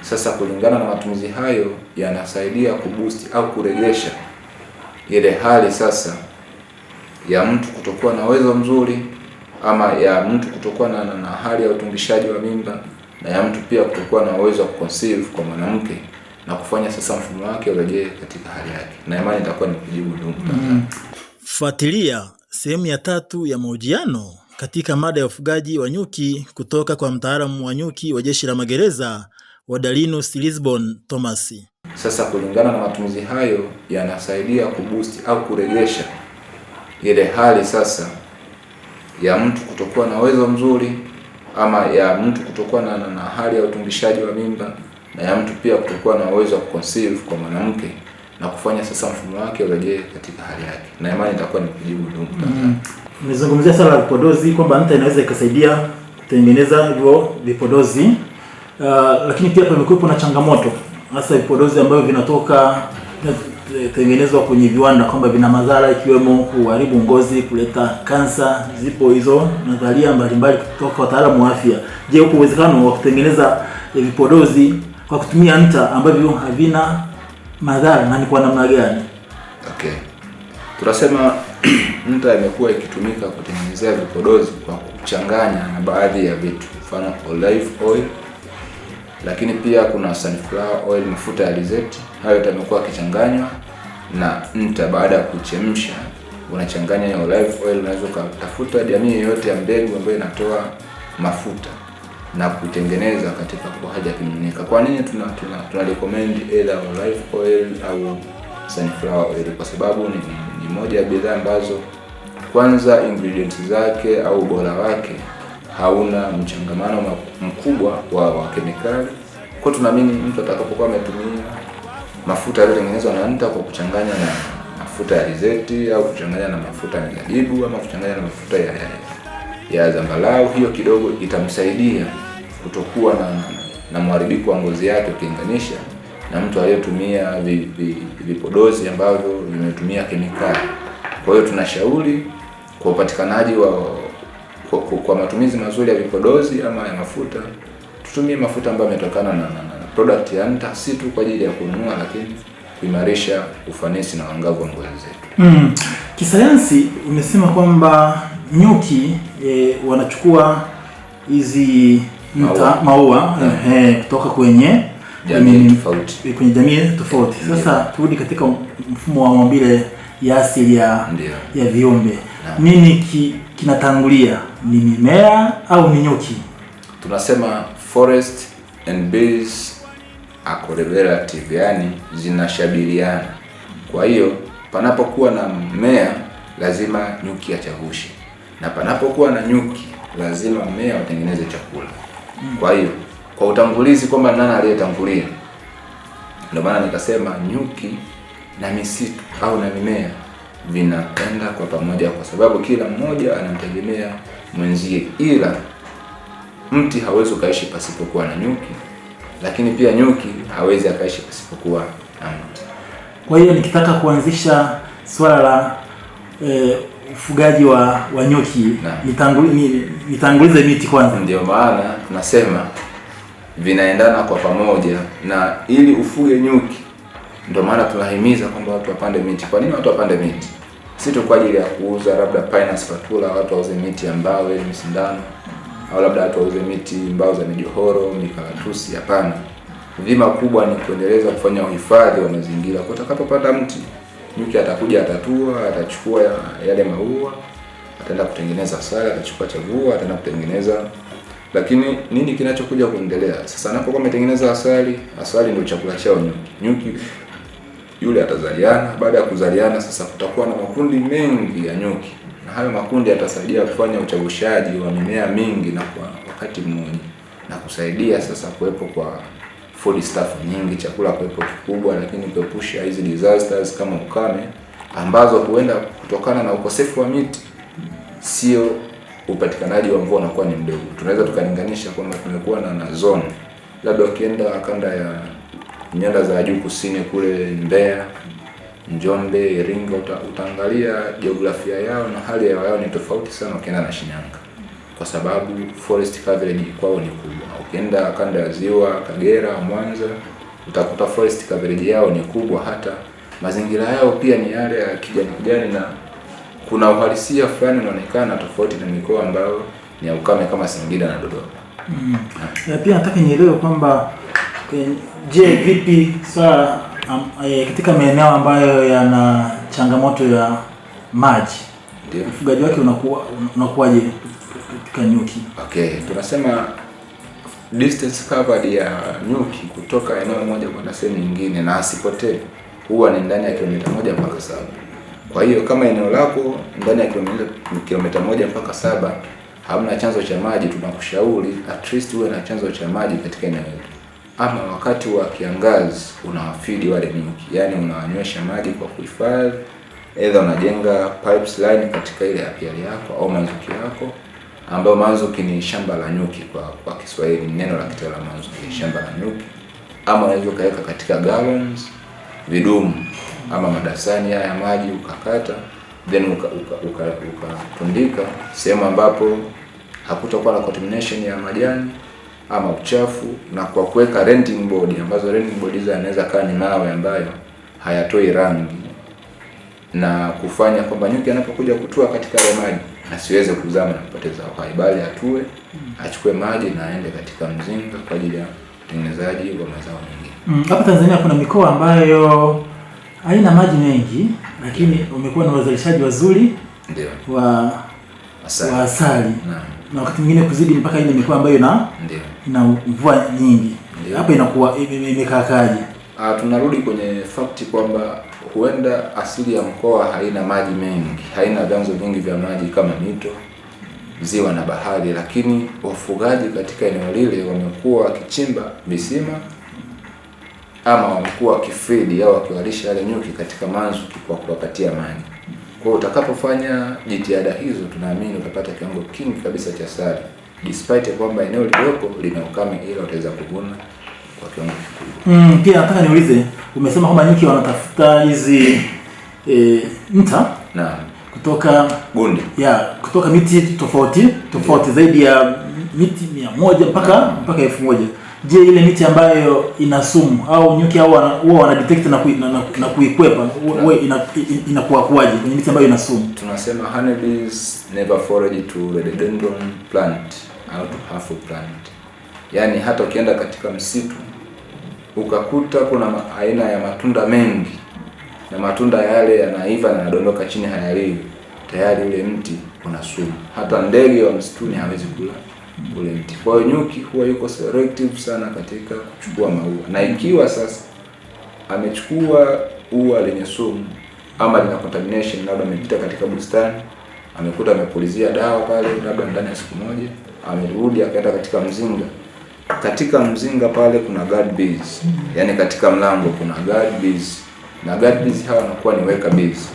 Sasa kulingana na matumizi hayo yanasaidia kuboost au kurejesha ile hali sasa ya mtu kutokuwa na uwezo mzuri, ama ya mtu kutokuwa na hali ya utungishaji wa mimba, na ya mtu pia kutokuwa na uwezo wa conceive kwa mwanamke, na kufanya sasa mfumo wake urejee katika hali yake. Na imani itakuwa ni kujibu ndugu. Fuatilia sehemu ya 3 ya mahojiano katika mada ya ufugaji wa nyuki kutoka kwa mtaalamu wa nyuki wa Jeshi la Magereza Wadalinus Lisbon Thomas. Sasa kulingana na matumizi hayo yanasaidia kuboost au kurejesha ile hali sasa ya mtu kutokuwa na uwezo mzuri, ama ya mtu kutokuwa na hali ya utungishaji wa mimba, na ya mtu pia kutokuwa na uwezo wa conceive kwa mwanamke, na kufanya sasa mfumo wake urejee katika hali yake. Na imani itakuwa ni kujibu ndugu. Nimezungumzia swala la vipodozi kwamba nta inaweza ikasaidia kutengeneza hivyo vipodozi, lakini pia pamekuwepo na changamoto hasa vipodozi ambavyo vinatoka tengenezwa kwenye viwanda kwamba vina madhara ikiwemo kuharibu ngozi, kuleta kansa. Zipo hizo nadharia mbalimbali kutoka wataalamu wa afya. Je, upo uwezekano wa kutengeneza vipodozi kwa kutumia nta ambavyo havina madhara, na ni kwa namna gani? Okay. Tunasema nta imekuwa ikitumika kutengenezea vipodozi kwa kuchanganya na baadhi ya vitu, mfano olive oil, lakini pia kuna sunflower oil, mafuta ya alizeti. Hayo yamekuwa kichanganywa na nta. Baada ya kuchemsha, unachanganya hiyo olive oil. Unaweza kutafuta jamii yoyote ya mbegu ambayo inatoa mafuta na kutengeneza katika haja kimiminika. Kwa nini tuna recommend either olive oil au sunflower oil? Kwa sababu ni moja ya bidhaa ambazo kwanza ingredients zake au ubora wake hauna mchangamano mkubwa wa kemikali. Kwa tunaamini mtu atakapokuwa ametumia mafuta yaliyotengenezwa na nta kwa kuchanganya na mafuta ya alizeti, au kuchanganya na mafuta ya zabibu, ama kuchanganya na mafuta ya zambarau, hiyo kidogo itamsaidia kutokuwa na mharibiko wa ngozi yake ukilinganisha na mtu aliyetumia vipodozi ambavyo vimetumia kemikali. Kwa hiyo tunashauri kwa upatikanaji kwa matumizi mazuri ya vipodozi ama ya mafuta, tutumie mafuta ambayo yametokana na product ya nta, si tu kwa ajili ya kununua, lakini kuimarisha ufanisi na uangavu wa ngozi zetu. Kisayansi umesema kwamba nyuki wanachukua hizi maua kutoka kwenye jamii tofauti. Sasa turudi katika mfumo wa maumbile ya asili ya viumbe. Nini kinatangulia, ni mimea au ni nyuki? Tunasema forest and bees are correlative, yani zinashabihiana. Kwa hiyo panapokuwa na mmea lazima nyuki achavushe, na panapokuwa na nyuki lazima mmea utengeneze chakula. Kwa hiyo kwa utangulizi kwamba nani aliyetangulia, ndio maana nikasema nyuki na misitu au na mimea vinapenda kwa pamoja, kwa sababu kila mmoja anamtegemea mwenzie. Ila mti hawezi ukaishi pasipokuwa na nyuki, lakini pia nyuki hawezi akaishi pasipokuwa na mti. Kwa hiyo nikitaka kuanzisha swala la ufugaji wa nyuki, nitangulize miti kwanza. Ndio maana tunasema vinaendana kwa pamoja, na ili ufuge nyuki ndio maana tunahimiza kwamba watu wapande miti. Kwa nini watu wapande miti? Si tu kwa ajili ya kuuza labda Pinus fatula, watu wauze miti ya mbao ile misindano, au labda watu wauze miti mbao za mijohoro, mikaratusi. Hapana. Dhima kubwa ni kuendeleza kufanya uhifadhi wa mazingira. Kwa utakapopanda mti, nyuki atakuja, atatua, atachukua yale maua, ataenda kutengeneza asali, atachukua chavua, ataenda kutengeneza. Lakini nini kinachokuja kuendelea? Sasa anapokuwa ametengeneza asali ndio chakula chao nyuki. Nyuki yule atazaliana. Baada ya kuzaliana sasa kutakuwa na makundi mengi ya nyuki, na hayo makundi yatasaidia kufanya uchavushaji wa mimea mingi na kwa wakati mmoja, na kusaidia sasa kuwepo kwa food stuff nyingi, chakula kuwepo kikubwa, lakini kuepusha hizi disasters kama ukame ambazo huenda kutokana na ukosefu wa miti, sio upatikanaji wa mvua unakuwa ni mdogo. Tunaweza tukalinganisha kwamba tumekuwa na zone, labda ukienda kanda ya nyanda za juu kusini kule Mbeya, Njombe, Iringa, utaangalia jiografia yao na hali ya hewa yao ni tofauti sana ukienda na Shinyanga. kwa sababu forest coverage kwao ni kubwa. Ukienda kanda ya Ziwa, Kagera, Mwanza, utakuta forest coverage yao ni kubwa, hata mazingira yao pia ni yale ya kijani na kuna uhalisia fulani unaonekana tofauti na mikoa ambayo ni ya ukame kama Singida na Dodoma. Na pia nataka nielewe kwamba je, vipi swala katika maeneo ambayo yana changamoto ya maji, ndio ufugaji wake unakuwaje katika nyuki? Okay, tunasema distance covered ya nyuki kutoka eneo moja kwenda sehemu nyingine na asipotee huwa ni ndani ya kilomita 1 mpaka 7. Kwa hiyo kama eneo lako ndani ya kilomita 1 mpaka 7 hamna chanzo cha maji, tunakushauri at least uwe na chanzo cha maji katika eneo hilo. Ama wakati wa kiangazi unawafidi wale nyuki, yani unawanywesha maji kwa kuhifadhi, aidha unajenga pipes line katika ile apiari yako au manzuki yako, ambayo manzuki ni shamba la nyuki kwa Kiswahili, neno la kitaalamu manzuki shamba la nyuki. Ama unaweza ukaweka katika gallons, vidumu ama madasani ya maji ukakata, then ukatundika sehemu ambapo hakutakuwa na contamination ya majani ama uchafu, na kwa kuweka renting board, ambazo renting board hizo yanaweza kaa ni mawe ambayo hayatoi rangi, na kufanya kwamba nyuki anapokuja kutua katika ile maji asiweze kuzama na kupoteza uhai, bali atue, achukue maji na aende katika mzinga kwa ajili ya utengenezaji wa mazao mengine. Hapa Tanzania kuna mikoa ambayo haina maji mengi, lakini umekuwa na wazalishaji wazuri ndio wa asali. Na wakati mwingine kuzidi mpaka ile mikoa ambayo ina mvua nyingi. Hapa inakuwa imekaakaje? Tunarudi kwenye fakti kwamba huenda asili ya mkoa haina maji mengi, haina vyanzo vingi vya maji kama mito, ziwa na bahari, lakini wafugaji katika eneo lile wamekuwa wakichimba visima ama wamekuwa wakifeed au wakiwalisha wale nyuki katika manzuki kwa kuwapatia maji. Kwa hiyo utakapofanya jitihada hizo, tunaamini utapata kiwango kingi kabisa cha asali, despite kwamba eneo lililopo lina ukame, ila utaweza kuvuna kwa kiwango kikubwa. Pia nataka niulize, umesema kwamba nyuki wanatafuta hizi nta kutoka gundi kutoka miti tofauti zaidi ya miti 100 mpaka 1000. Je, ile miti ambayo ina sumu au nyuki au huwa wana detect na kuikwepa inakuwa kuaje kwenye miti ambayo ina sumu? Tunasema honeybees never forage to rhododendron plant au to hartful plant. Yaani hata ukienda katika msitu ukakuta kuna aina ya matunda mengi na matunda yale yanaiva na yanadondoka chini hayaliwi, tayari ule mti una sumu. Hata ndege wa msituni hawezi kula ule mti. Kwa hiyo nyuki huwa yuko selective sana katika kuchukua maua, na ikiwa sasa amechukua ua lenye sumu ama lina contamination, labda amepita katika bustani amekuta amepulizia dawa pale, labda ndani ya siku moja amerudi akaenda katika mzinga. Katika mzinga pale kuna guard bees, yani katika mlango kuna guard bees, na guard bees hawa wanakuwa ni worker bees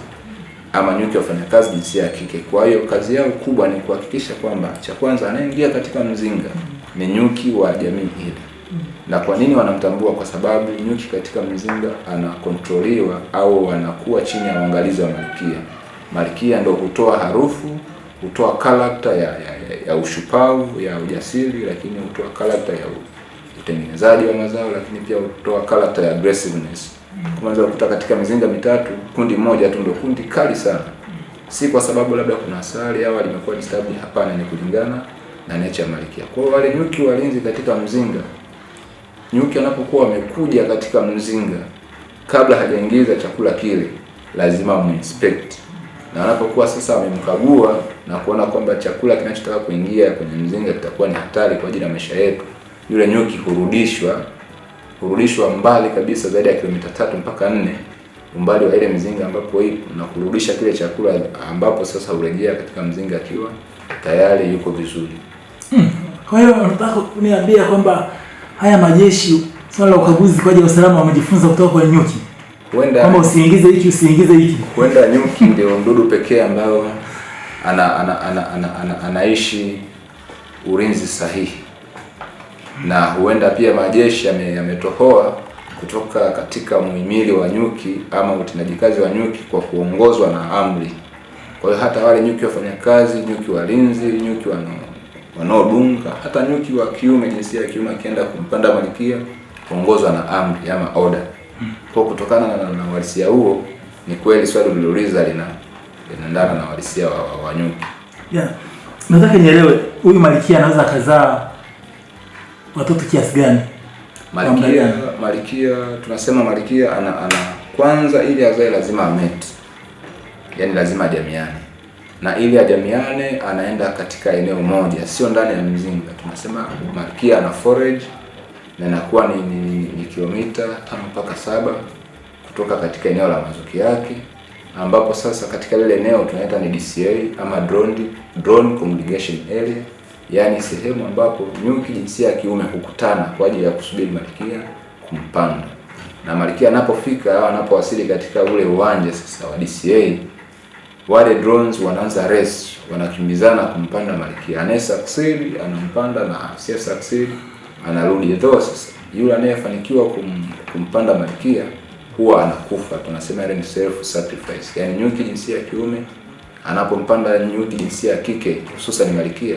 ama nyuki wafanya kazi jinsia ya kike. Kwa hiyo kazi yao kubwa ni kuhakikisha kwamba cha kwanza anaingia katika mzinga ni nyuki wa jamii ile. Na kwa nini wanamtambua? Kwa sababu nyuki katika mzinga anakontroliwa au anakuwa chini ya uangalizi wa malkia. Malkia ndio hutoa harufu, hutoa character ya ushupavu, ya ujasiri, lakini hutoa character ya utengenezaji wa mazao, lakini pia hutoa character ya aggressiveness. Kwanza ukuta katika mizinga mitatu, kundi moja tu ndio kundi kali sana. Si kwa sababu labda kuna asali au limekuwa disturbed, hapana, ni kulingana na nature ya malkia. Kwa hiyo wale nyuki walinzi katika mzinga, nyuki anapokuwa amekuja katika mzinga, kabla hajaingiza chakula kile, lazima muinspect. Na anapokuwa sasa amemkagua na kuona kwamba chakula kinachotaka kuingia kwenye mzinga kitakuwa ni hatari kwa ajili ya maisha yetu, yule nyuki hurudishwa mbali kabisa zaidi ya kilomita 3 mpaka 4 umbali wa ile mzinga ambapo ipo, na kurudisha kile chakula ambapo sasa urejea katika mzinga akiwa tayari yuko vizuri. Kwa hiyo nataka kuniambia kwamba haya majeshi swala la ukaguzi kwa ajili ya usalama wamejifunza kutoka kwa nyuki. Huenda kama usiingize hiki. Huenda nyuki ndio mdudu pekee ambao anaishi ulinzi sahihi. Na huenda pia majeshi yametohoa kutoka katika muhimili wa nyuki ama utendaji kazi wa nyuki kwa kuongozwa na amri. Kwa hiyo hata wale nyuki wafanya kazi, nyuki walinzi, nyuki wanaodunga. Hata nyuki wa kiume, jinsia ya kiume, akienda kumpanda malkia kuongozwa na amri ama order. Kwa kutokana na uhalisia huo, ni kweli swali ulilouliza linaendana na uhalisia wa nyuki. Yeah. Nataka nielewe huyu malkia anaweza kuzaa watoto kiasi gani? Malkia tunasema malkia ana kwanza, ili azae lazima amate. Yaani lazima ajamiane. Na ili ajamiane anaenda katika eneo moja, sio ndani ya mzinga. Tunasema malkia ana forage na inakuwa ni kilomita 5 mpaka 7 kutoka katika eneo la mazuki yake, ambapo sasa katika lile eneo tunaita ni DCA ama drone congregation area, yaani sehemu ambapo nyuki jinsia ya kiume hukutana kwa ajili ya kusubiri malkia kumpanda. Na malkia anapofika au anapowasili katika ule uwanja sasa wa DCA, wale drones wanaanza race, wanakimbizana kumpanda malkia. Anaye succeed anampanda na asiye succeed anarudi. Though sasa yule anayefanikiwa kumpanda malkia huwa anakufa. Tunasema ile ni self sacrifice. Yaani nyuki jinsia ya kiume anapompanda nyuki jinsia ya kike, hususan malkia,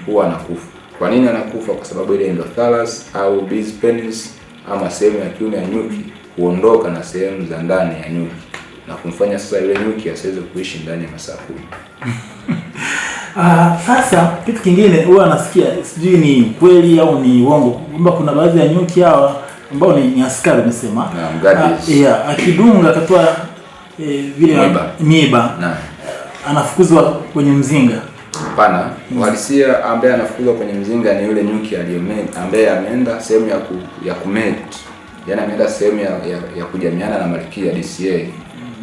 huwa anakufa. Kwa nini anakufa? Kwa sababu ile endothallus au bee's penis ama sehemu ya kiume ya nyuki huondoka na sehemu za ndani ya nyuki na kumfanya sasa yule nyuki asiweze kuishi ndani ya masaa 10. Sasa kitu kingine huwa nasikia, sijui ni kweli au ni uongo, kwamba kuna baadhi ya nyuki hawa ambao ni askari umesema, akidunga akatoa vile miiba anafukuzwa kwenye mzinga. Hapana, uhalisia ambaye anafukuzwa kwenye mzinga ni yule nyuki ambaye ameenda sehemu ya kumate. Yaani ameenda sehemu ya kujamiana na malkia DCA,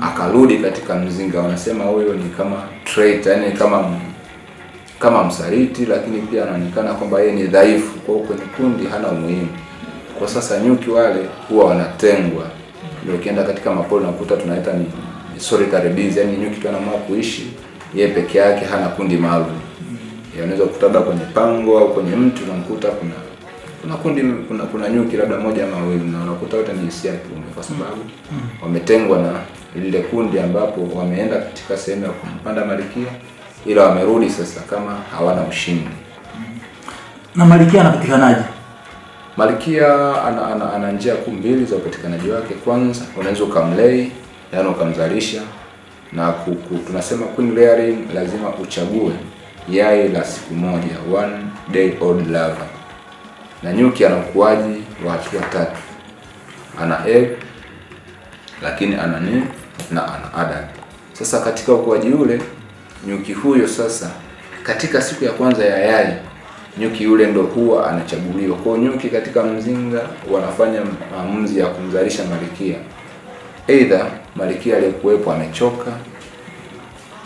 akarudi katika mzinga. Wanasema huyo ni kama traitor, yaani kama msaliti, lakini pia anaonekana kwamba yeye ni dhaifu, kwa kwenye kundi hana umuhimu. Kwa sasa nyuki wale huwa wanatengwa. Ndio ukienda katika mapori unakuta tunaita ni solitary bees, yaani nyuki tu anaamua kuishi yeye peke yake, hana kundi maalum. Unaweza kukuta labda kwenye pango au kwenye mti unamkuta kuna kundi, kuna nyuki labda moja ama mawili, na unakuta wote ni jinsia ya kiume, kwa sababu wametengwa na lile kundi ambapo wameenda katika sehemu ya kumpanda malkia, ila wamerudi sasa kama hawana ushindi. Na malkia anapatikanaje? Malkia ana njia kuu mbili za upatikanaji wake. Kwanza unaweza ukamlei, yaani ukamzalisha, na tunasema queen layering, lazima uchague yai la siku moja, 1 day old larva. Na nyuki ana ukuaji wa hatua 3. Ana egg, lakini ana nymph na ana adult. Sasa katika ukuaji ule, nyuki huyo sasa katika siku ya kwanza ya yai, nyuki yule ndo huwa anachaguliwa. Kwa nyuki katika mzinga wanafanya maamuzi ya kumzalisha malkia. Either malkia aliyekuwepo amechoka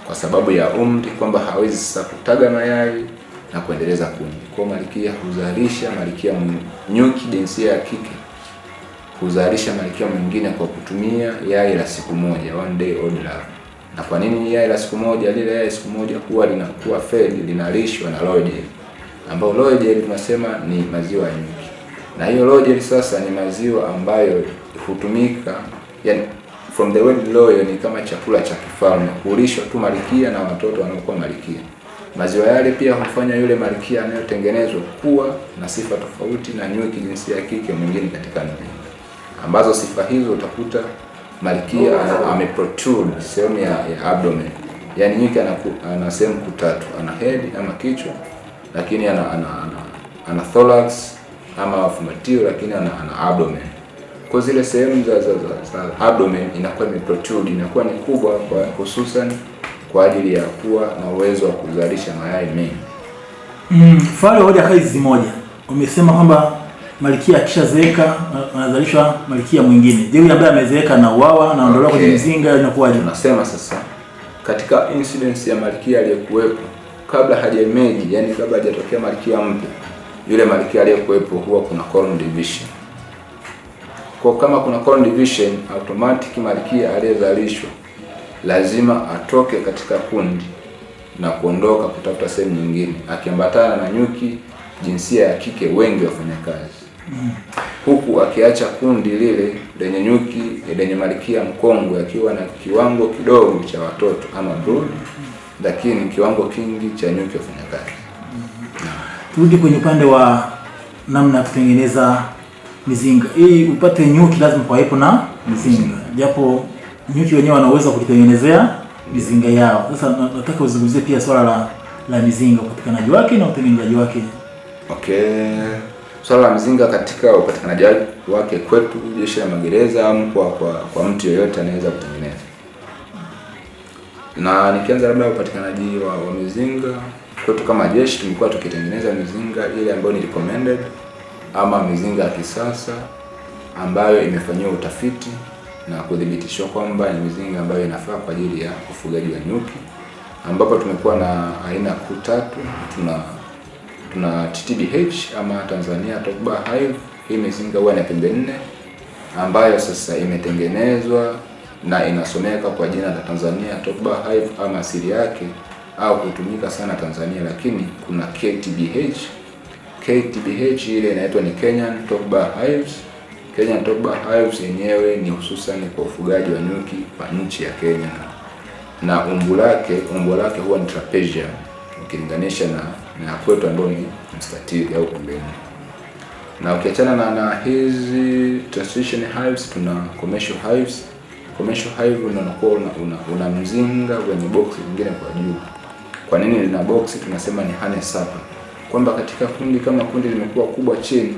kwa sababu ya umri, kwamba hawezi sasa kutaga mayai na kuendeleza kundi. Kwa malkia huzalisha malkia nyuki jinsia ya kike huzalisha malkia mwingine kwa kutumia yai la siku moja, 1 day old larva. Na kwa nini yai la siku moja? Lile yai siku moja huwa linakuwa fed, linalishwa na royal jelly, ambao royal jelly tunasema ni maziwa ya nyuki. Na hiyo royal jelly sasa ni maziwa ambayo hutumika, yani from the word royal ni kama chakula cha kifalme, hulishwa tu malkia na watoto wanaokuwa malkia. Maziwa yale pia humfanya yule malkia anayotengenezwa kuwa na sifa tofauti na nyuki jinsia ya kike mwingine katika mzinga, ambazo sifa hizo utakuta malkia ameprotrude sehemu ya abdomen. Yaani nyuki ana sehemu tatu, ana head ama kichwa, lakini ana thorax ama fumatio, lakini ana abdomen. Kwa zile sehemu za abdomen inakuwa imeprotrude, inakuwa ni kubwa, kwa hususan kwa ajili ya kuwa na uwezo wa kuzalisha mayai mengi. Fare hoja hizi moja. Umesema kwamba malkia akishazeeka anazalishwa malkia mwingine. Je, yule ambaye amezeeka na uwawa na ondolewa kwenye mzinga inakuwaje? Tunasema sasa katika incidence ya malkia aliyekuwepo kabla hajameji, yani kabla hajatokea malkia mpya, yule malkia aliyekuwepo huwa kuna colony division. Kwa kama kuna colony division, automatic malkia aliyezalishwa lazima atoke katika kundi na kuondoka kutafuta sehemu nyingine, akiambatana na nyuki jinsia ya kike wengi wafanyakazi. Huku akiacha kundi lile lenye nyuki lenye malkia mkongwe akiwa na kiwango kidogo cha watoto ama brood, lakini kiwango kingi cha nyuki wafanyakazi. turudi kwenye upande wa namna ya kutengeneza mizinga. Ili upate nyuki lazima pawepo na mizinga, japo nyuki wenyewe wana uwezo wa kujitengenezea mizinga yao. Sasa nataka uzungumzie pia swala la mizinga, upatikanaji wake na utengenezaji wake. Okay. Swala la mizinga katika upatikanaji wake kwetu Jeshi la Magereza au kwa mtu yeyote anaweza kutengeneza. Na nikianza labda upatikanaji wa mizinga kwetu kama jeshi, tumekuwa tukitengeneza mizinga ile ambayo ni recommended ama mizinga ya kisasa ambayo imefanyiwa utafiti na kuthibitishwa kwamba ni mizinga ambayo inafaa kwa ajili ya ufugaji wa nyuki, ambapo tumekuwa na aina kuu tatu. Tuna TTBH ama Tanzania Top Bar Hive. Hii mizinga huwa na pembe 4 ambayo sasa imetengenezwa na inasomeka kwa jina la Tanzania Top Bar Hive ama asili yake au kutumika sana Tanzania, lakini kuna KTBH. KTBH ile inaitwa ni Kenyan Top Bar Hives. Kenyan Top Bar Hives yenyewe ni hususan kwa ufugaji wa nyuki kwa nchi ya Kenya, na umbo lake huwa ni trapezium ukilinganisha na kwetu ambayo ni mstatili au pembeni. Na ukiachana na hizi transition hives, tuna commercial hives. Commercial hive unakuwa una mzinga wenye box nyingine kwa juu. Kwa nini lina box? Tunasema ni honey sucker, kwamba katika kundi kama kundi limekuwa kubwa chini,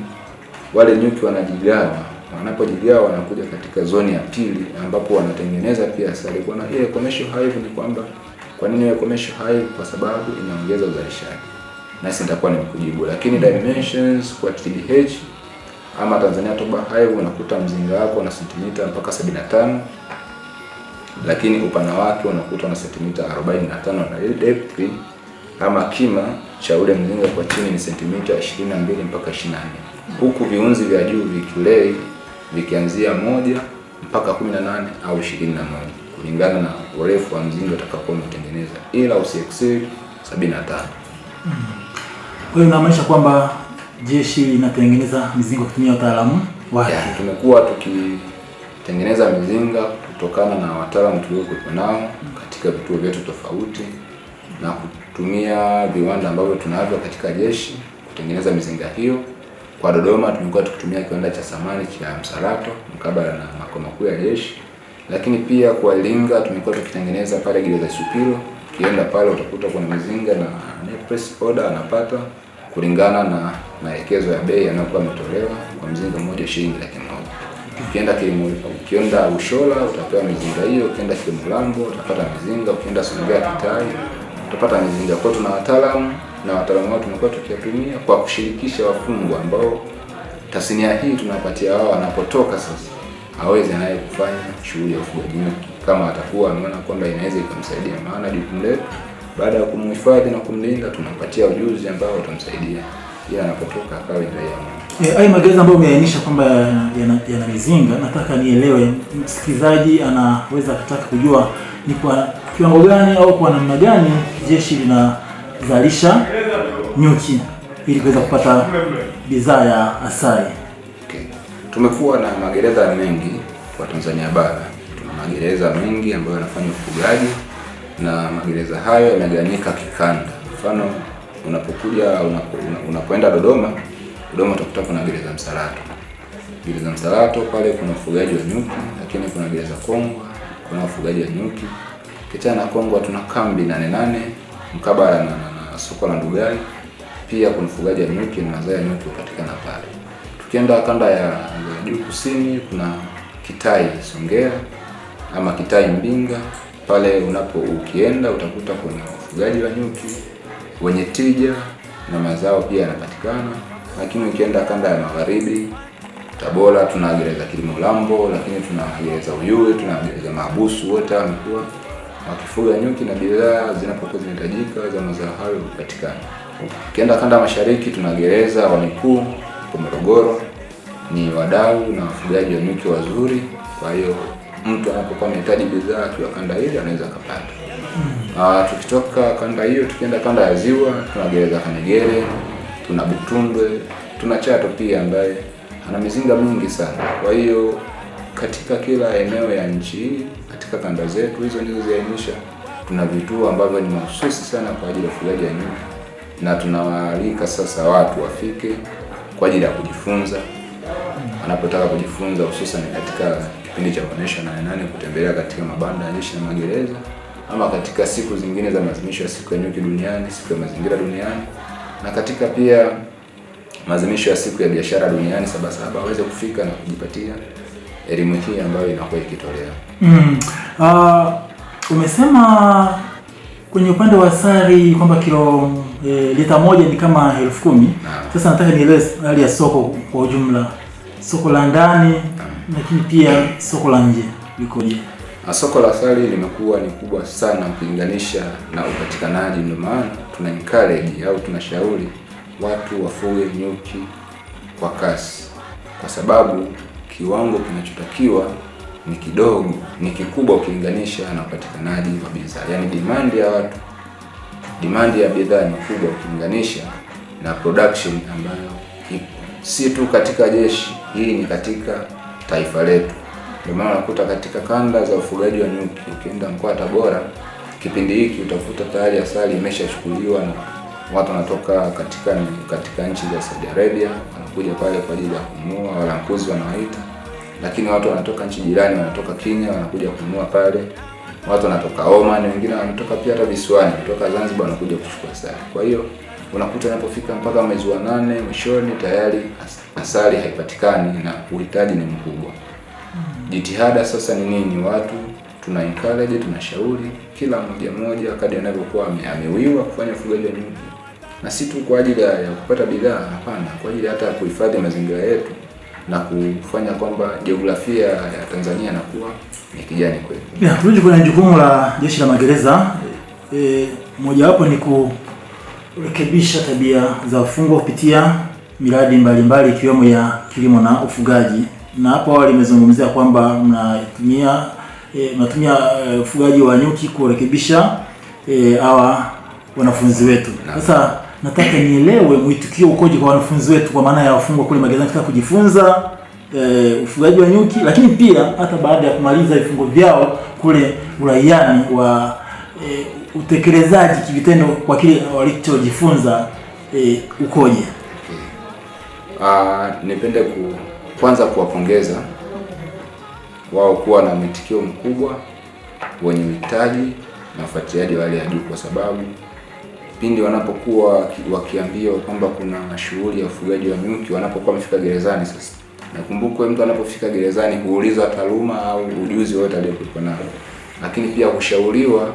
wale nyuki wanajigawa. Wanapojigawa wanakuja katika zoni ya pili ambapo wanatengeneza pia asali. Kwa ile commercial hive ni kwamba kwa nini ile commercial hive? Kwa sababu inaongeza uzalishaji. Nasi nitakuwa nimekujibu, lakini dimensions kwa TTBH ama Tanzania Top Bar Hive unakuta mzinga wako na sentimita mpaka 75, lakini upana wake unakuta na sentimita 45 na depth ama kima cha ule mzinga kwa chini ni sentimita 22 mpaka 24, huku viunzi vya juu vikilei vikianzia 1 mpaka 18 au 21 kulingana na urefu wa mzinga utakaokuwa umetengeneza, ila usiexceed 75. Kwa hiyo inamaanisha kwamba jeshi linatengeneza mizinga kutumia utaalamu wake. Tumekuwa tukitengeneza mizinga kutokana na wataalamu tuliokuwa nao katika vituo vyetu tofauti na kutumia viwanda ambavyo tunavyo katika jeshi kutengeneza mizinga hiyo. Kwa Dodoma tumekuwa tukitumia kiwanda cha samani cha Msalato mkabala na makao makuu ya jeshi, lakini pia kwa Iringa tumekuwa tukitengeneza pale Gereza Supiro. Ukienda pale utakuta kuna mizinga na press order anapata kulingana na maelekezo ya bei yanayokuwa yametolewa kwa mzinga mmoja shilingi 100,000. Ukienda Ushola utapewa mizinga hiyo, ukienda Kimulambo utapata mizinga, ukienda Songea Kitai utapata mizinga. Kwa tuna wataalamu na wataalamu wao tumekuwa tukiyatumia kwa kushirikisha wafungwa ambao tasnia hii tunapatia wao wanapotoka sasa hawezi naye kufanya shughuli ya ufugaji nyuki kama atakuwa anaona kwamba inaweza ikamsaidia. Maana jukumu letu baada ya kumhifadhi na kumlinda tunampatia ujuzi ambao utamsaidia yeye anapotoka akawa raia. Haya magereza ambayo umeainisha kwamba yana mizinga, nataka nielewe, msikilizaji anaweza kutaka kujua ni kwa kiwango gani au kwa namna gani jeshi linazalisha nyuki ili kuweza kupata bidhaa ya asali. Okay. Tumekuwa na magereza mengi kwa Tanzania bara. Tuna magereza mengi ambayo yanafanya ufugaji na magereza hayo yamegawanyika kikanda. Mfano unapoenda Dodoma utakuta kuna gereza Msalato. Gereza Msalato pale kuna ufugaji wa nyuki, lakini kuna gereza Kongwa kuna ufugaji wa nyuki. Kichana na Kongwa tuna kambi 88 mkabala na soko la Ndugai. Pia kuna ufugaji wa nyuki na mazao ya nyuki hupatikana pale. Tukienda kanda ya juu kusini kuna Kitai Songea ama Kitai Mbinga. Pale ukienda utakuta kuna ufugaji wa nyuki wenye tija na mazao pia yanapatikana. Lakini ukienda kanda ya magharibi Tabora tuna gereza Kimulambo, lakini tuna gereza Uyui, tuna gereza Mahabusu, wote wamekuwa wakifuga nyuki na bidhaa zinapokuwa zinahitajika za mazao hayo hupatikana. Ukienda kanda ya mashariki tuna gereza Wamikuu kwa Morogoro, ni wadau na wafugaji wa nyuki wazuri. Kwa hiyo mtu anapokuwa anahitaji bidhaa kwa kanda ile anaweza kupata. Tukitoka kanda hiyo tukienda kanda ya ziwa tuna gereza Kanegere, tuna Butundwe, tuna Chato pia ambaye ana mizinga mingi sana. Kwa hiyo katika kila eneo ya nchi katika kanda zetu hizo ndizo ziainisha tuna vituo ambavyo ni mahususi sana kwa ajili ya ufugaji wa nyuki na tunawaalika sasa watu wafike kwa ajili ya kujifunza. Wanapotaka kujifunza, hususan katika kipindi cha maonyesho ya 8 kutembelea katika mabanda ya jeshi la magereza, ama katika siku zingine za maadhimisho ya siku ya nyuki duniani, siku ya mazingira duniani, na katika pia maadhimisho ya siku ya biashara duniani Sabasaba, waweze kufika na kujipatia elimu hii ambayo inakuwa ikitolewa. Umesema kwenye upande wa asali kwamba kilo lita moja ni kama 10,000. Sasa nataka nielewe hali ya soko kwa ujumla, soko la ndani lakini pia soko la nje likoje? Soko la asali limekuwa ni kubwa sana ukilinganisha na upatikanaji. Ndio maana tuna encourage au tunashauri watu wafuge nyuki kwa kasi, kwa sababu kiwango kinachotakiwa ni kidogo, ni kikubwa ukilinganisha na upatikanaji wa bidhaa. Yaani demand ya bidhaa ni kubwa ukilinganisha na production ambayo ipo, si tu katika jeshi, hii ni katika taifa letu. Ndio maana unakuta katika kanda za ufugaji wa nyuki, ukienda mkoa wa Tabora kipindi hiki utakuta tayari asali imeshachukuliwa na watu wanatoka katika nchi za Saudi Arabia, wanakuja pale kwa ajili ya kununua, walankuzi wanawaita. Lakini watu wanatoka nchi jirani, wanatoka Kenya, wanakuja kununua pale. Watu wanatoka Oman, wengine wanatoka pia hata visiwani, kutoka Zanzibar wanakuja kuchukua asali. Kwa hiyo unakuta unapofika mpaka mwezi wa 8 mwishoni, tayari asali haipatikani na uhitaji ni mkubwa. Jitihada sasa ni nini? Watu tuna encourage, tunashauri kila mmoja kadri anavyokuwa amewiwa kufanya ufugaji wa nyuki, na si tu kwa ajili ya kupata bidhaa, hapana, kwa ajili hata kuhifadhi mazingira yetu na kufanya kwamba jiografia ya Tanzania inakuwa ni kijani kweli. Turudi kwenye jukumu la jeshi la magereza. Mojawapo ni kurekebisha tabia za wafungwa kupitia miradi mbalimbali ikiwemo ya kilimo na ufugaji. Na hapo awali nimezungumzia kwamba mnatumia ufugaji wa nyuki kurekebisha hawa wanafunzi wetu. Sasa nataka nielewe mwitikio ukoje kwa wanafunzi wetu, kwa maana ya wafungwa kule magerezani katika kujifunza ufugaji wa nyuki, lakini pia hata baada ya kumaliza vifungo vyao kule uraiani wa utekelezaji kivitendo kwa kile walichojifunza ukoje? Nipende kwanza kuwapongeza wao kuwa na mwitikio mkubwa wenye uhitaji na ufuatiliaji wa hali ya juu, kwa sababu pindi wanapokuwa wakiambiwa kwamba kuna shughuli ya ufugaji wa nyuki wanapokuwa wamefika gerezani. Sasa nakumbuka mtu anapofika gerezani huulizwa taaluma au ujuzi wote aliokuwa nao, lakini pia kushauriwa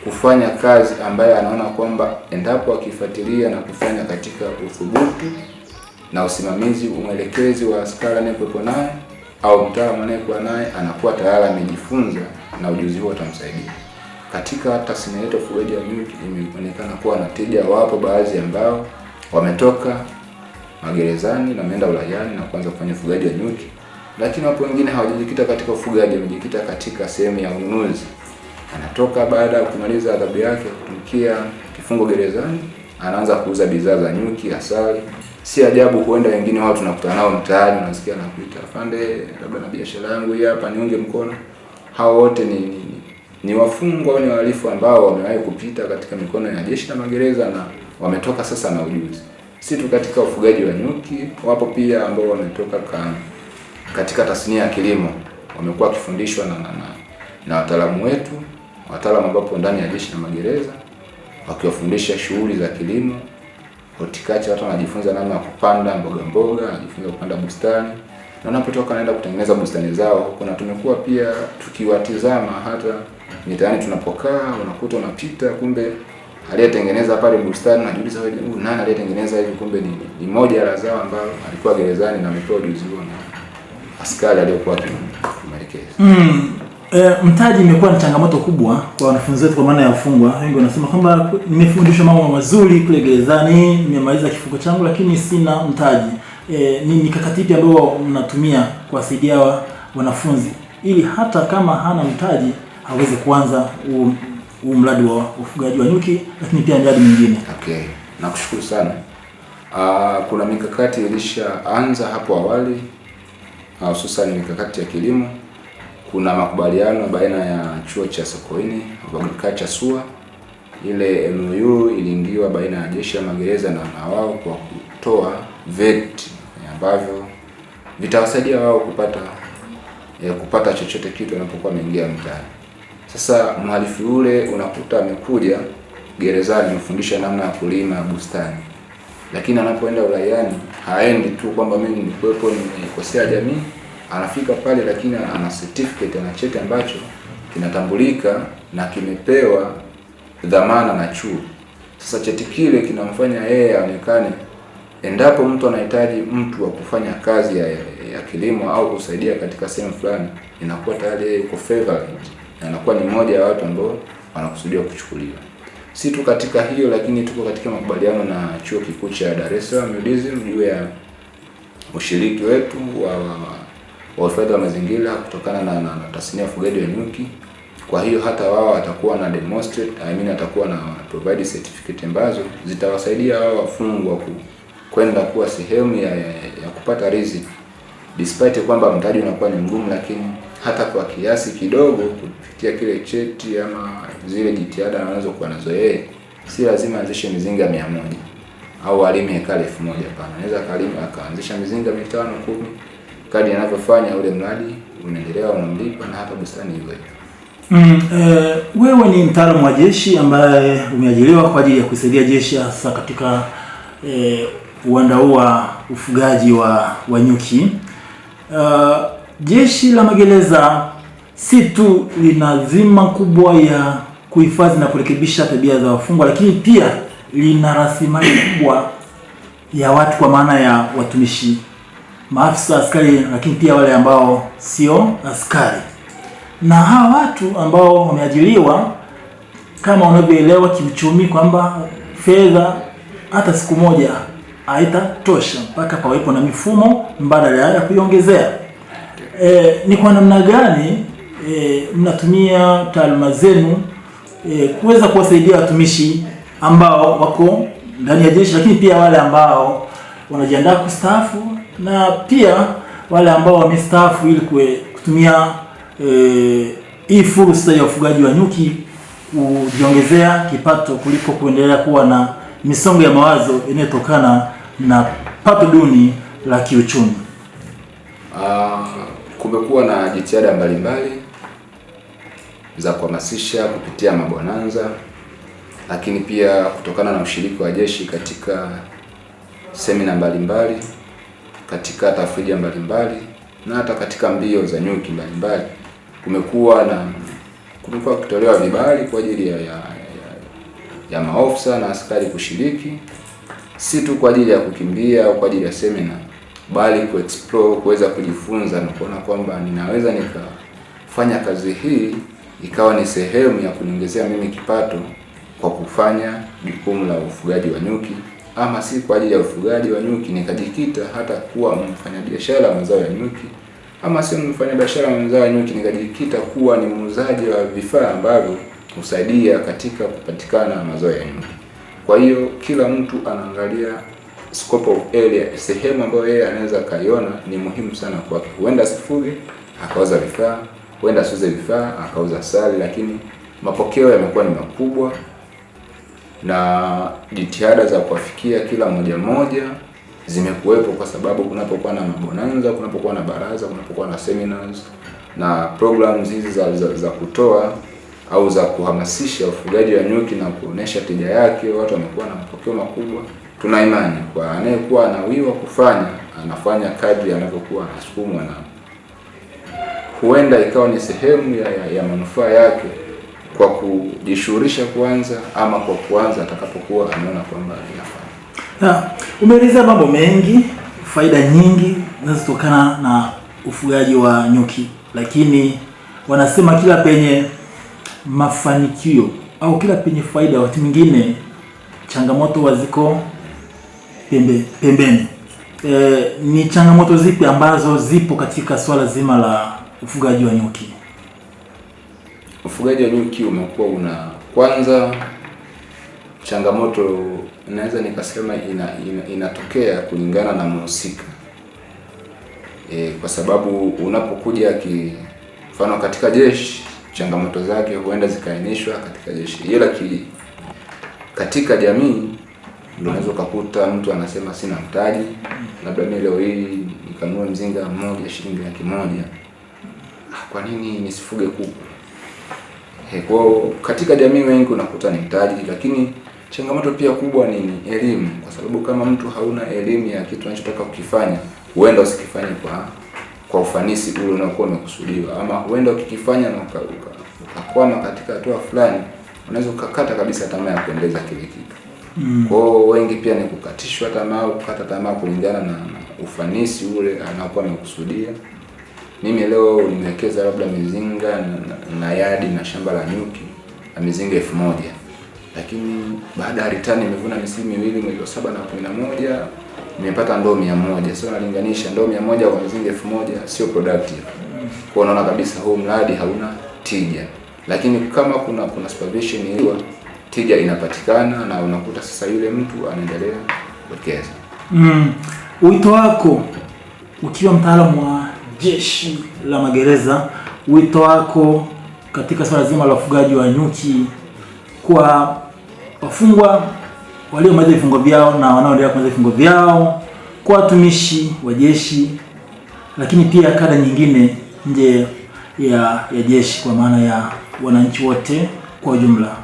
kufanya kazi ambayo anaona kwamba endapo akifuatilia na kufanya katika uthubutu na usimamizi, mwelekezi wa askari anayekuwa naye au mtaalamu anayekuwa naye, anakuwa tayari amejifunza na ujuzi huo utamsaidia. Katika tasnia yetu ya ufugaji wa nyuki imeonekana kuwa na tija. Wapo baadhi ambao wametoka magerezani na wameenda uraiani na kuanza kufanya ufugaji wa nyuki, lakini wapo wengine hawajikita katika ufugaji, wamejikita katika sehemu ya ununuzi. Anatoka baada ya kumaliza adhabu yake kutumikia kifungo gerezani, anaanza kuuza bidhaa za nyuki, asali. Si ajabu huenda wengine wao tunakutana nao mtaani, unasikia anakuita, afande, labda na biashara yangu hii hapa, niunge mkono. Hao wote ni wafungwa au ni wahalifu ambao wamewahi kupita katika mikono ya jeshi la magereza na wametoka sasa na ujuzi. Si tu katika ufugaji wa nyuki, wapo pia ambao wametoka katika tasnia ya kilimo, wamekuwa wakifundishwa na wataalamu wetu, wataalamu ambapo ndani ya jeshi la magereza wakiwafundisha shughuli za kilimo, horticulture. Watu wanajifunza namna ya kupanda mboga, wanajifunza kupanda bustani, na wanapotoka naenda kutengeneza bustani zao huko. Na tumekuwa pia tukiwatizama hata mitaani tunapokaa, unakuta unapita, kumbe aliyetengeneza pale bustani, unajiuliza wewe, nani aliyetengeneza hivi? Kumbe ni moja la zao ambao alikuwa gerezani na amepewa ujuzi huo na askari aliyokuwa akimwelekeza. Mtaji imekuwa ni changamoto kubwa kwa wanafunzi wetu, kwa maana ya wafungwa. Wengi wanasema kwamba nimefundishwa mambo mazuri kule gerezani, nimemaliza kifungo changu, lakini sina mtaji. Ni mikakati ipi ambayo mnatumia kuwasaidia wanafunzi ili hata kama hana mtaji aweze kuanza huu mradi wa ufugaji wa nyuki, lakini pia miradi mingine? Okay, nakushukuru sana. Kuna mikakati ilishaanza hapo awali, hususan mikakati ya kilimo. Kuna makubaliano baina ya chuo cha Sokoine Agriculture SUA ile MOU iliingiwa baina ya Jeshi la Magereza na wao kwa kutoa vet ambavyo vitawasaidia wao kupata chochote kitu wanapokuwa wameingia mtaani. Sasa mhalifu ule unakuta amekuja gerezani amefundisha namna ya kulima bustani, lakini anapoenda uraiani haendi tu kwamba mimi nilikuwepo nimekosea jamii, anafika pale lakini ana certificate, ana cheti ambacho kinatambulika na kimepewa dhamana na chuo. Sasa cheti kile kinamfanya yeye aonekane, endapo mtu anahitaji mtu wa kufanya kazi ya kilimo au kusaidia katika sehemu fulani, inakuwa tayari yeye yuko favored na anakuwa ni mmoja wa watu ambao wanakusudiwa kuchukuliwa. Si tu katika hiyo, lakini tuko katika makubaliano na Chuo Kikuu cha Dar es Salaam UDSM juu ya ushiriki wetu wa uhifadhi wa mazingira kutokana na tasnia ya ufugaji wa nyuki. Kwa hiyo hata wao watakuwa na demonstrate, watakuwa na provide certificate ambazo zitawasaidia wao wafungwa kwenda kuwa sehemu ya kupata riziki, despite kwamba mtaji unakuwa ni mgumu, lakini hata kwa kiasi kidogo kupitia kile cheti ama zile jitihada anazokuwa nazo yeye, si lazima aanzishe mizinga 100 au alime hekari 1000. Hapana, anaweza akaanzisha mizinga 5, 10 kadi anavyofanya ule mradi unaendelea, unamlipa na hata bustani hiyo. Wewe ni mtaalamu wa jeshi ambaye umeajiriwa kwa ajili ya kusaidia jeshi hasa katika uwanda huu wa ufugaji wa nyuki. Jeshi la Magereza si tu lina dhima kubwa ya kuhifadhi na kurekebisha tabia za wafungwa, lakini pia lina rasilimali kubwa ya watu, kwa maana ya watumishi, maafisa askari, lakini pia wale ambao sio askari. Na hawa watu ambao wameajiriwa, kama unavyoelewa kiuchumi, kwamba fedha hata siku moja haitatosha mpaka pawepo na mifumo mbadala ya kuiongezea. Ni kwa namna gani mnatumia taaluma zenu kuweza kuwasaidia watumishi ambao wako ndani ya jeshi, lakini pia wale ambao wanajiandaa kustaafu na pia wale ambao wamestaafu, ili kutumia hii fursa ya ufugaji wa nyuki kujiongezea kipato kuliko kuendelea kuwa na misongo ya mawazo inayotokana na pato duni la kiuchumi? Kumekuwa na jitihada mbalimbali za kuhamasisha kupitia mabonanza, lakini pia kutokana na ushiriki wa jeshi katika semina mbalimbali, katika tafrija mbalimbali na hata katika mbio za nyuki mbalimbali, kumekuwa kutolewa vibali kwa ajili ya maofisa na askari kushiriki, si tu kwa ajili ya kukimbia au kwa ajili ya semina, bali kuexplore, kuweza kujifunza na kuona kwamba ninaweza nikafanya kazi hii ikawa ni sehemu ya kuniongezea mimi kipato kwa kufanya jukumu la ufugaji wa nyuki, ama si kwa ajili ya ufugaji wa nyuki nikajikita hata kuwa mfanyabiashara wa mazao ya nyuki, ama si mfanyabiashara wa mazao ya nyuki nikajikita kuwa ni muuzaji wa vifaa ambavyo husaidia katika kupatikana mazao ya nyuki. Kwa hiyo kila mtu anaangalia scope of area, sehemu ambayo yeye anaweza kaiona ni muhimu sana kwake. Huenda asifuge akauza vifaa, huenda asiuze vifaa akauza asali, lakini mapokeo yamekuwa ni makubwa na jitihada za kuwafikia kila mmoja zimekuwepo, kwa sababu kunapokuwa na mabonanza, kunapokuwa na baraza, kunapokuwa na seminars na programs hizi za kutoa au za kuhamasisha ufugaji wa nyuki na kuonesha tija yake, watu wamekuwa na mapokeo makubwa. Tuna imani kwa anayekuwa anawiwa kufanya, anafanya kadri anavyokuwa anasukumwa, na huenda ikawa ni sehemu ya manufaa yake kwa kujishughulisha kwanza, ama kwa kuanza atakapokuwa anaona kwamba inafanya. Umeeleza mambo mengi, faida nyingi zinazotokana na ufugaji wa nyuki, lakini wanasema kila penye mafanikio au kila penye faida, wakati mwingine changamoto waziko pembeni. Ni changamoto zipi ambazo zipo katika swala zima la ufugaji wa nyuki? Ufugaji wa nyuki umekuwa kwanza, changamoto naweza nikasema inatokea kulingana na mhusika. Kwa sababu unapokuja mfano katika jeshi, changamoto zake huenda zikaainishwa katika jeshi, ila katika jamii ndio unaweza kukuta mtu anasema sina mtaji, labda mimi leo hii nikanunua mzinga mmoja shilingi 100,000. Kwa nini nisifuge kuku? Kwa katika jamii wengi unakuta ni mtaji, lakini changamoto pia kubwa ni elimu, kwa sababu kama mtu hauna elimu ya kitu unachotaka kukifanya, huenda usikifanye kwa ufanisi ule unaokuwa umekusudiwa, ama huenda ukikifanya na ukakwama katika hatua fulani, unaweza ukakata kabisa tamaa ya kuendeleza kile kitu. Kwa hiyo wengi pia ni kukatishwa tamaa au kukata tamaa kulingana na ufanisi ule anaokuwa amekusudia. Mimi leo nimewekeza labda mizinga na yadi na shamba la nyuki na mizinga 1,000, lakini baada ya return nimevuna misimu miwili, mwezi wa 7 na 11 nimepata ndoo 100. Sasa nalinganisha ndoo 100 kwa mizinga 1,000, sio productive. Kwa unaona kabisa huu mradi hauna tija, lakini kama kuna supervision hiyo, tija inapatikana na unakuta sasa yule mtu anaendelea kuwekeza. Wito wako ukiwa mtaalamu wa Jeshi la Magereza, wito wako katika swala zima la ufugaji wa nyuki kwa wafungwa waliomaliza vifungo vyao na wanaoendelea kuanza vifungo vyao, kwa watumishi wa jeshi, lakini pia kada nyingine nje ya jeshi, kwa maana ya wananchi wote kwa ujumla?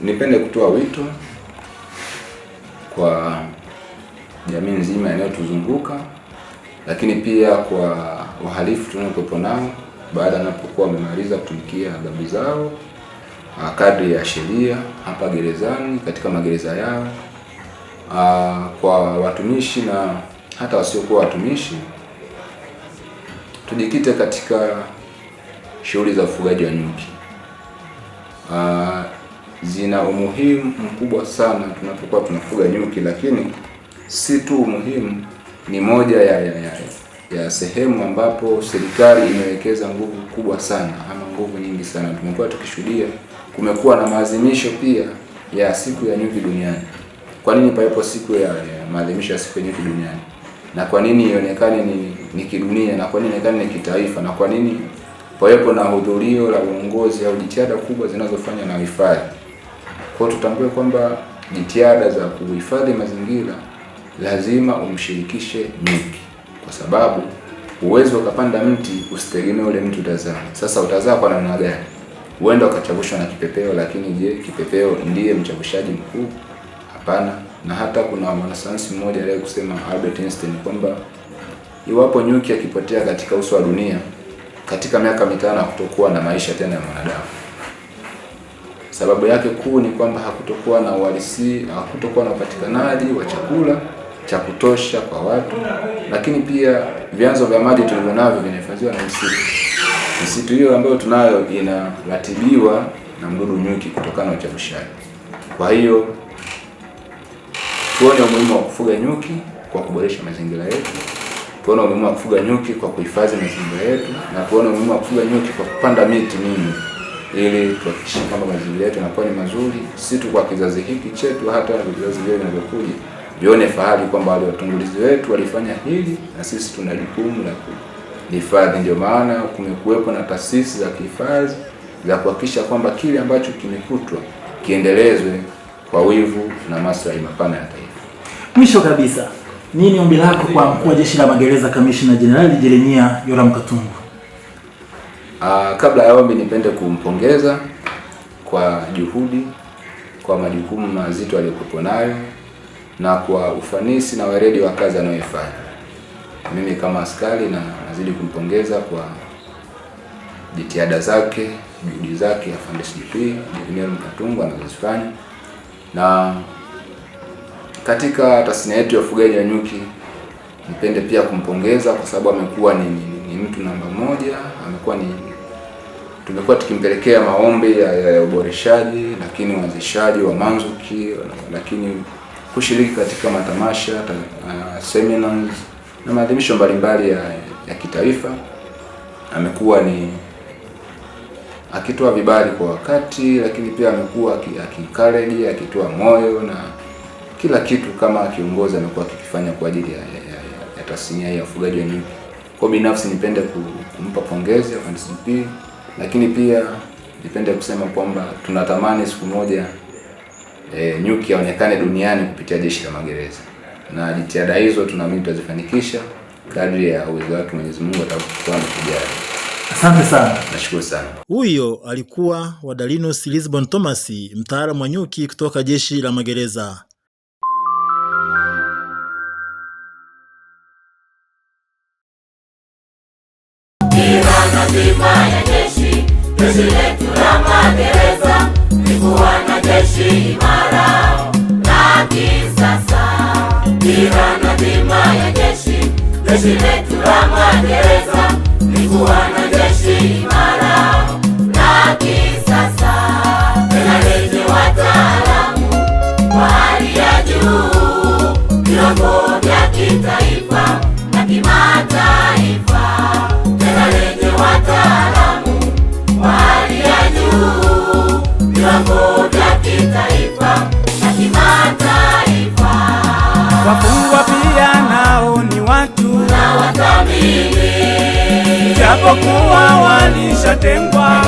Nipende kutoa wito kwa jamii nzima inayotuzunguka, lakini pia kwa wahalifu tunaokuwa nao baada wanapokuwa wamemaliza kutumikia adhabu zao kadri ya sheria hapa gerezani, katika magereza yao, kwa watumishi na hata wasiokuwa watumishi, tujikite katika shughuli za ufugaji wa nyuki. Zina umuhimu mkubwa sana tunapokuwa tunafuga nyuki, lakini si tu umuhimu, ni moja ya sehemu ambapo serikali imewekeza nguvu kubwa sana, ama nguvu nyingi sana. Tumekuwa tukishuhudia kumekuwa na maadhimisho pia ya siku ya nyuki duniani. Kwa nini pawepo siku ya maadhimisho ya siku ya nyuki duniani? Na kwa nini ionekane ni kidunia, na kwa nini ionekane ni kitaifa, na kwa nini pawepo na hudhurio la uongozi au jitihada kubwa zinazofanywa na uhifadhi? Kwa tutambue kwamba jitihada za kuhifadhi mazingira lazima umshirikishe nyuki, kwa sababu uwezo ukapanda mti usitegemee ule mtu utazaa. Sasa utazaa kwa namna gani? Huenda ukachagushwa na kipepeo, lakini je, kipepeo ndiye mchagushaji mkuu? Hapana. Na hata kuna mwanasayansi mmoja aliye kusema, Albert Einstein, kwamba iwapo nyuki akipotea katika uso wa dunia, katika miaka 5 hakutokuwa na maisha tena ya mwanadamu. Sababu yake kuu ni kwamba hakutokuwa na uhalisi, hakutokuwa na upatikanaji wa chakula cha kutosha kwa watu, lakini pia vyanzo vya maji tulivyonavyo vinahifadhiwa na misitu. Misitu hiyo ambayo tunayo inaratibiwa na mdudu nyuki kutokana na uchavushaji. Kwa hiyo tuone umuhimu wa kufuga nyuki kwa kuboresha mazingira yetu, tuone umuhimu wa kufuga nyuki kwa kuhifadhi mazingira yetu, na tuone umuhimu wa kufuga nyuki kwa kupanda miti mingi, ili tuhakikishe kwamba mazingira yetu yanakuwa ni mazuri, si tu kwa kizazi hiki chetu, hata vizazi vile vinavyokuja vione fahari kwamba wale watangulizi wetu walifanya hili na sisi tuna jukumu la kuhifadhi. Ndio maana kumekuwepo na taasisi za kuhifadhi za kuhakikisha kwamba kile ambacho kimekutwa kiendelezwe kwa wivu na maslahi mapana ya taifa. Mwisho kabisa, nini ombi lako kwa mkuu wa Jeshi la Magereza, Kamishna Jenerali Jeremia Yoram Katungu? Kabla ya ombi, nipende kumpongeza kwa juhudi, kwa majukumu mazito aliyokuwa nayo, na kwa ufanisi na weledi wa kazi anayoifanya. Mimi kama askari nazidi kumpongeza kwa jitihada zake, juhudi zake afande CP Jeremia Katungu anazozifanya. Na katika tasnia yetu ya ufugaji wa nyuki, nipende pia kumpongeza kwa sababu amekuwa ni mtu namba moja. Tumekuwa tukimpelekea maombi ya uboreshaji, lakini uanzishaji wa manzuki, lakini kushiriki katika matamasha, seminars na maadhimisho mbalimbali ya kitaifa. Amekuwa akitoa vibali kwa wakati, lakini pia amekuwa akiencourage, akitoa moyo na kila kitu kama kiongozi amekuwa akifanya kwa ajili ya tasnia ya ufugaji wa nyuki. Kwa binafsi nipende kumpa pongezi afande CP, lakini pia nipende kusema kwamba tunatamani siku moja nyuki aonekane duniani kupitia Jeshi la Magereza, na jitihada hizo tunaamini tutazifanikisha kadri ya uwezo wake Mwenyezi Mungu atakapokuwa ametujali. Asante sana. Nashukuru sana. Huyo alikuwa Wadalinus Lisbon Thomas, mtaalamu wa nyuki kutoka Jeshi la Magereza. Nzima ya jeshi letu la magereza ni kuwa na jeshi imara la kisasa. Dira na dhima ya jeshi letu la magereza ni kuwa na jeshi imara la kisasa, tena lenye wataalamu wa hali ya juu, viwango vya kitaifa na kimataifa, tena lenye wataalamu wa hali ya juu, viwango vya kitaifa na kimataifa. Wafungwa pia nao ni watu na wathamini, japokuwa walishatengwa